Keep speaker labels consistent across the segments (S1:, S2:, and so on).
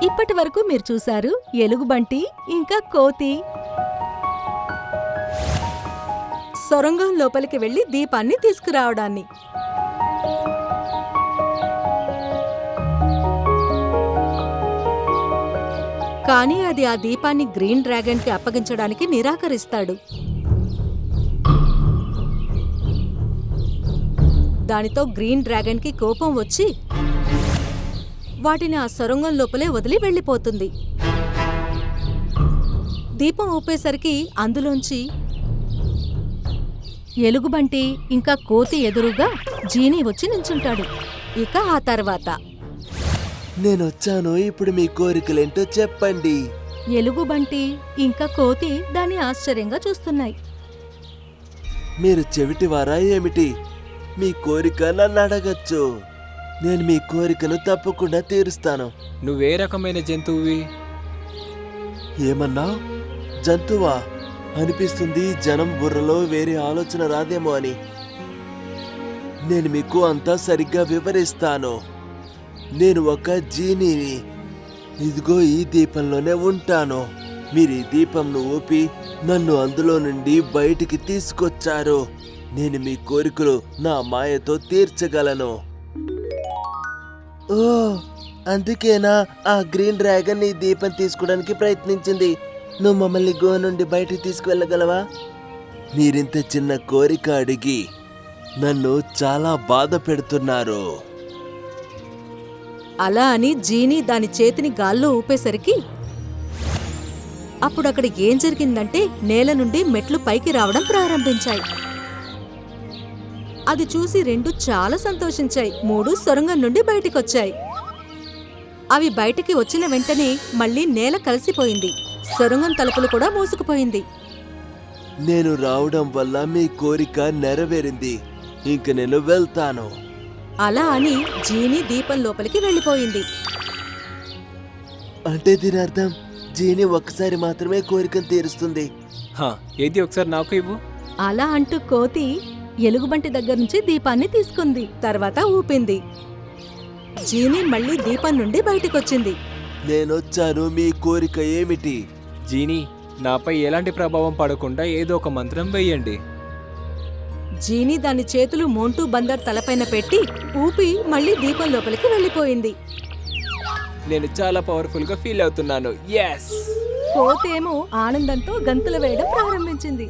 S1: ఇప్పటి వరకు మీరు చూశారు ఎలుగుబంటి ఇంకా కోతి సొరంగం లోపలికి వెళ్లి దీపాన్ని తీసుకురావడాన్ని. కానీ అది ఆ దీపాన్ని గ్రీన్ డ్రాగన్ కి అప్పగించడానికి నిరాకరిస్తాడు. దానితో గ్రీన్ డ్రాగన్ కి కోపం వచ్చి వాటిని ఆ సొరంగం లోపలే వదిలి వెళ్లిపోతుంది. దీపం ఊపేసరికి అందులోంచి ఎలుగుబంటి ఇంకా కోతి ఎదురుగా జీనీ వచ్చి నించుంటాడు. ఇక ఆ తర్వాత
S2: నేనొచ్చాను, ఇప్పుడు మీ కోరికలేంటో చెప్పండి.
S1: ఎలుగుబంటి ఇంకా కోతి దాన్ని ఆశ్చర్యంగా చూస్తున్నాయి.
S2: మీరు చెవిటివారా ఏమిటి? మీ కోరిక నన్ను అడగచ్చు. నేను మీ కోరికను తప్పకుండా తీరుస్తాను.
S3: నువ్వే రకమైన జంతువువి?
S2: ఏమన్నా? జంతువా? అనిపిస్తుంది జనం బుర్రలో వేరే ఆలోచన రాదేమో అని. నేను మీకు అంతా సరిగ్గా వివరిస్తాను. నేను ఒక జీనీని. ఇదిగో ఈ దీపంలోనే ఉంటాను. మీరు ఈ దీపంను ఊపి నన్ను అందులో నుండి బయటికి తీసుకొచ్చారు. నేను మీ కోరికలు నా మాయతో తీర్చగలను. ఓ, అందుకేనా ఆ గ్రీన్ డ్రాగన్ ఈ దీపం తీసుకోవడానికి ప్రయత్నించింది? నువ్వు మమ్మల్ని గో నుండి బయటికి తీసుకువెళ్ళగలవా? మీరింత చిన్న కోరిక అడిగి నన్ను చాలా బాధ పెడుతున్నారు.
S1: అలా అని జీనీ దాని చేతిని గాల్లో ఊపేసరికి అప్పుడక్కడ ఏం జరిగిందంటే నేల నుండి మెట్లు పైకి రావడం ప్రారంభించాయి. అది చూసి రెండు చాలా సంతోషించాయి. మూడు సొరంగం నుండి బయటికొచ్చాయి. అవి బయటికి వచ్చిన వెంటనే మళ్లీ నేల కలిసిపోయింది. సొరంగం తలుపులు కూడా మూసుకుపోయింది.
S2: నేను రావడం వల్ల మీ కోరిక నెరవేరింది. ఇంక నేను వెళ్తాను.
S1: అలా అని జీనీ దీపం లోపలికి వెళ్ళిపోయింది.
S2: అంటే దీని అర్థం జీని ఒక్కసారి మాత్రమే కోరికను తీరుస్తుంది.
S3: ఏది ఒకసారి నాకు ఇవ్వు.
S1: అలా అంటూ కోతి ఎలుగుబంటి దగ్గర నుంచి దీపాన్ని తీసుకుంది. తర్వాత ఊపింది. జీనీ మళ్లీ దీపం నుండి బయటికొచ్చింది.
S2: నేనొచ్చాను, మీ కోరిక ఏమిటి?
S3: జీనీ, నాపై ఎలాంటి ప్రభావం పడకుండా ఏదో ఒక మంత్రం వెయ్యండి.
S1: జీనీ దాని చేతులు మోంటూ బందర్ తలపైన పెట్టి ఊపి మళ్లీ దీపం లోపలికి వెళ్ళిపోయింది.
S3: నేను చాలా పవర్ఫుల్ గా ఫీల్ అవుతున్నాను. yes!
S1: కోతేమో ఆనందంతో గంతులు వేయడం ప్రారంభించింది.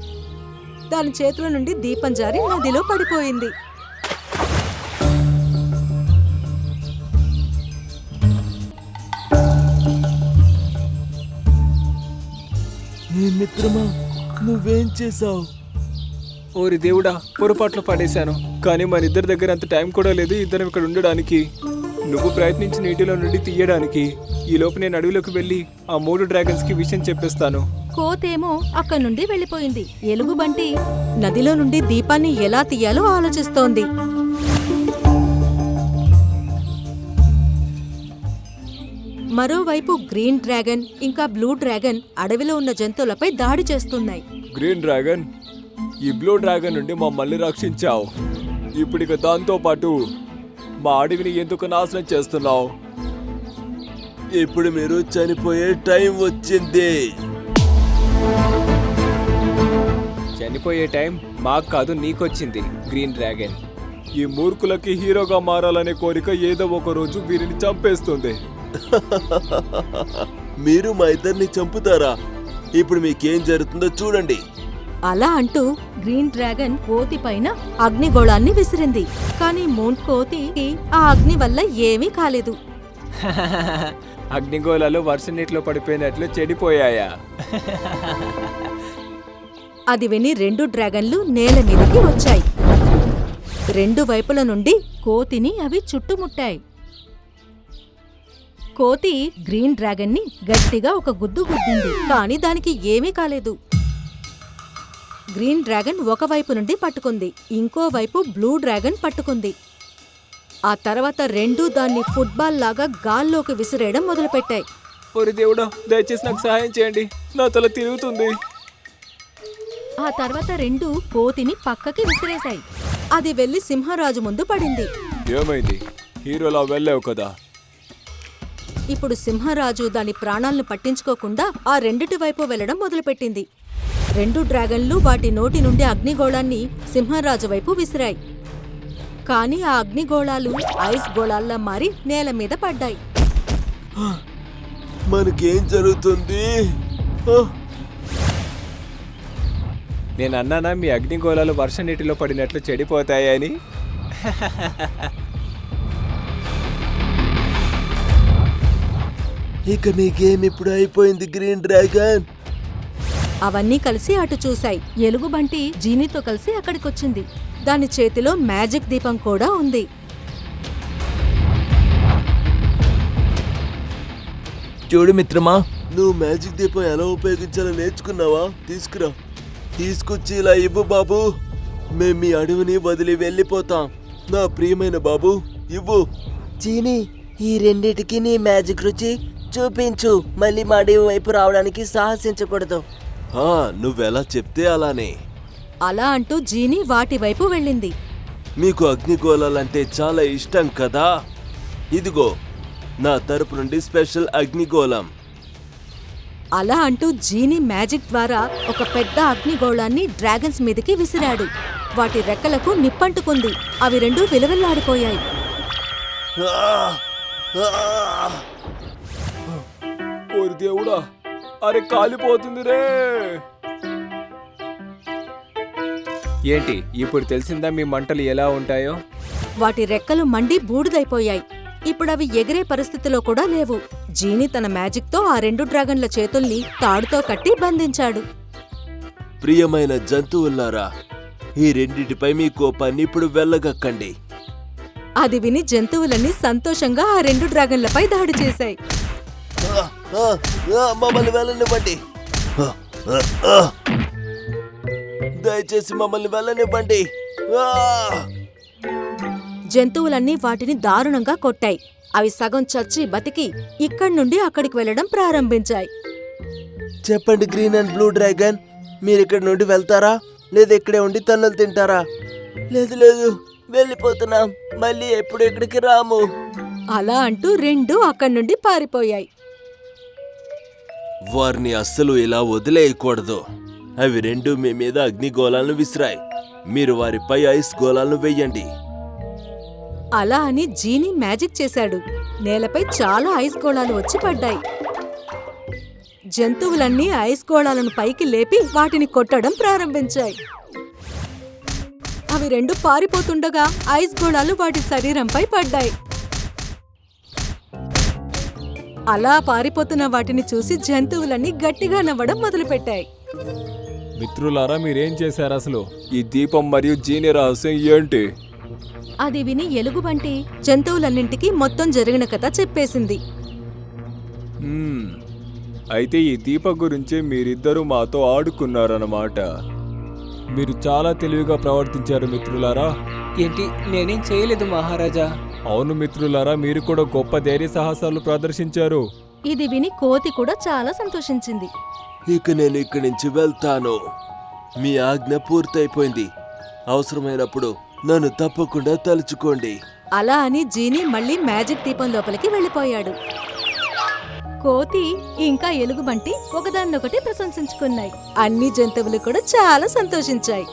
S1: దాని చేతుల నుండి దీపం జారి నదిలో పడిపోయింది.
S2: నీ మిత్రమా, నువ్వేం చేసావు?
S3: ఓరి దేవుడా, పొరపాట్లు పడేశాను. కానీ మన ఇద్దరి దగ్గర అంత టైం కూడా లేదు ఇద్దరం ఇక్కడ ఉండడానికి. నువ్వు ప్రయత్నించి నీటిలో నుండి తీయడానికి. ఈ లోపు నేను అడవిలోకి వెళ్ళి ఆ 3 డ్రాగన్స్ కి విషయం చెప్పేస్తాను.
S1: కోతేమో అక్కడి నుండి వెళ్ళిపోయింది. ఎలుగుబంటి నదిలో నుండి దీపాన్ని ఎలా తీయాలో ఆలోచిస్తోంది. మరోవైపు గ్రీన్ డ్రాగన్ ఇంకా బ్లూ డ్రాగన్ అడవిలో ఉన్న జంతువులపై దాడి చేస్తున్నాయి.
S3: గ్రీన్ డ్రాగన్, ఈ బ్లూ డ్రాగన్ నుండి మమ్మల్ని రక్షించావు. ఇప్పుడిక దాంతో పాటు మా అడవిని ఎందుకు నాశనం చేస్తున్నావు?
S2: ఇప్పుడు మీరు చనిపోయే టైం వచ్చింది.
S3: చనిపోయే టైం మాకు కాదు, నీకొచ్చింది గ్రీన్ డ్రాగన్. ఈ మూర్ఖులకి హీరోగా మారాలనే కోరిక ఏదో ఒక రోజు వీరిని చంపేస్తుంది.
S2: మీరు మా ఇద్దరిని చంపుతారా? ఇప్పుడు మీకేం జరుగుతుందో చూడండి.
S1: అలా అంటూ గ్రీన్ డ్రాగన్ కోతి పైన అగ్నిగోళాన్ని విసిరింది. కానీ మోంట్ కోతికి ఆ అగ్ని వల్ల ఏమీ కాలేదు.
S3: అగ్నిగోళాలు వర్షం నీటిలో పడిపోయినట్లు చెడిపోయాయా?
S1: అది విని 2 డ్రాగన్లు నేల మీదకి వచ్చాయి. 2 వైపుల నుండి కోతిని అవి చుట్టుముట్టాయి. కోతి గ్రీన్ డ్రాగన్ ని గట్టిగా ఒక గుద్దు గుద్దింది. కానీ దానికి ఏమీ కాలేదు. గ్రీన్ డ్రాగన్ ఒకవైపు నుండి పట్టుకుంది, ఇంకోవైపు బ్లూ డ్రాగన్ పట్టుకుంది. ఆ తర్వాత 2 దాన్ని ఫుట్బాల్ లాగా గాల్లోకి విసిరేయడం మొదలుపెట్టాయి.
S3: ఓరి దేవుడా, దయచేసి నాకు సహాయం చేయండి, నా తల తిరుగుతుంది.
S1: ఆ తర్వాత 2 కోతిని పక్కకి విసిరేశాయి. అది వెళ్లి సింహరాజు ముందు పడింది.
S3: ఏమైంది? హీరోలా వెళ్ళావు కదా,
S1: ఇప్పుడు సింహరాజు దాని ప్రాణాలను పట్టించుకోకుండా ఆ రెండిటి వైపు వెళ్లడం మొదలుపెట్టింది. 2 డ్రాగన్లు వాటి నోటి నుండి అగ్నిగోళాన్ని సింహరాజు వైపు విసిరాయి. కాని ఆ అగ్నిగోళాలు ఐస్ గోళాల్లా మారి నేల మీద పడ్డాయి.
S2: మనకేం జరుగుతుంది? ఆ!
S3: నేను అన్నానా మీ అగ్నిగోళాలు వర్ష నీటిలో పడినట్లు చెడిపోతాయని?
S2: ఇక మీ గేమ్ ఇప్పుడు అయిపోయింది గ్రీన్ డ్రాగన్.
S1: అవన్నీ కలిసి అటు చూశాయి. ఎలుగుబంటి జీనీతో కలిసి అక్కడికొచ్చింది. దాని చేతిలో మ్యాజిక్ దీపం కూడా ఉంది.
S4: చూడు మిత్రమా,
S2: నువ్వు మ్యాజిక్ దీపం ఎలా ఉపయోగించాలో నేర్చుకున్నావా? తీసుకురా, తీసుకొచ్చి ఇలా ఇవ్వు బాబు. మేం మీ అడవిని వదిలి వెళ్ళిపోతాం. నా ప్రియమైన బాబు, ఇవ్వు.
S4: చీని, ఈ రెండిటికి నీ మ్యాజిక్ రుచి చూపించు. మళ్ళీ మా అడవి వైపు రావడానికి సాహసించకూడదు.
S2: నువ్వెలా చెప్తే అలానే.
S1: అలా అంటూ జీనీ వాటి వైపు వెళ్ళింది.
S2: మీకు అగ్నిగోళాలంటే చాలా ఇష్టం కదా? ఇదిగో నా తరపు నుండి స్పెషల్ అగ్నిగోళం.
S1: అలా అంటూ జీనీ మ్యాజిక్ ద్వారా ఒక పెద్ద అగ్నిగోళాన్ని డ్రాగన్స్ మీదకి విసిరాడు. వాటి రెక్కలకు నిప్పంటుకుంది. అవి 2 విలవిల్లాడిపోయాయి.
S3: ఓరి దేవుడా, అరే కాలిపోతుంది రే! ఏంటి ఇప్పుడు తెలిసిందా మీ మంటలు ఎలా ఉంటాయో?
S1: వాటి రెక్కలు మండి బూడిదైపోయాయి. ఇప్పుడవి ఎగిరే పరిస్థితిలో కూడా లేవు. జీనీ తన మ్యాజిక్తో ఆ 2 డ్రాగన్ల చేతుల్ని తాడుతో కట్టి బంధించాడు.
S2: ప్రియమైన జంతువుల్లారా, ఈ రెండిటిపై మీ కోపాన్ని ఇప్పుడు వెళ్ళగక్కండి.
S1: అది విని జంతువులన్నీ సంతోషంగా ఆ 2 డ్రాగన్లపై దాడి చేశాయి.
S2: మమ్మల్ని వెళ్ళనివ్వండి. దయచేసి మమ్మల్ని వెళ్ళనివ్వండి.
S1: జంతువులన్నీ వాటిని దారుణంగా కొట్టాయి. అవి సగం చచ్చి బతికి ఇక్కడి నుండి అక్కడికి వెళ్లడం ప్రారంభించాయి.
S2: చెప్పండి గ్రీన్ అండ్ బ్లూ డ్రాగన్, మీరు ఇక్కడి నుండి వెళ్తారా లేదా ఇక్కడే ఉండి తన్నులు తింటారా? లేదు లేదు, వెళ్ళిపోతున్నాం. మళ్ళీ ఎప్పుడు ఇక్కడికి రాము.
S1: అలా అంటూ 2 అక్కడి నుండి పారిపోయాయి.
S2: వారిని అస్సలు ఇలా వదిలేయకూడదు. అవి 2 మీ మీద అగ్నిగోళాలను విసిరాయి. మీరు వారిపై ఐస్ గోళాలను వెయ్యండి.
S1: అలా అని జీనీ మ్యాజిక్ చేశాడు. నేలపై చాలా ఐస్ గోళాలు వచ్చి పడ్డాయి. జంతువులన్నీ ఐస్ గోళాలను పైకి లేపి వాటిని కొట్టడం ప్రారంభించాయి. అవి 2 పారిపోతుండగా ఐస్ గోళాలు వాటి శరీరంపై పడ్డాయి. అలా పారిపోతున్న వాటిని చూసి జంతువులన్నీ గట్టిగా నవ్వడం మొదలుపెట్టాయి.
S3: మిత్రులారా, మీరేం చేశారు అసలు? ఈ దీపం మరియు జీని రహస్యం ఏంటి?
S1: అది విని ఎలుగుబంటి జంతువులన్నింటికీ మొత్తం జరిగిన కథ చెప్పేసింది.
S3: అయితే ఈ దీపం గురించి మీరిద్దరూ మాతో ఆడుకున్నారన్నమాట. మీరు చాలా తెలివిగా ప్రవర్తించారు మిత్రులారా.
S5: ఏంటి? నేనేం చేయలేదు మహారాజా.
S3: అవును మిత్రులారా, మీరు కూడా గొప్ప ధైర్య సాహసాలు ప్రదర్శించారు.
S1: ఇది విని కోతి కూడా చాలా సంతోషించింది.
S2: ఇక నేను ఇక్కడి నుంచి వెళ్తాను. మీ ఆజ్ఞ పూర్తయిపోయింది. అవసరమైనప్పుడు నన్ను తప్పకుండా తలుచుకోండి.
S1: అలా అని జీనీ మళ్ళీ మ్యాజిక్ దీపం లోపలికి వెళ్ళిపోయాడు. కోతి ఇంకా ఎలుగుబంటి ఒకదాన్నొకటి ప్రశంసించుకున్నాయి. అన్ని జంతువులు కూడా చాలా సంతోషించాయి.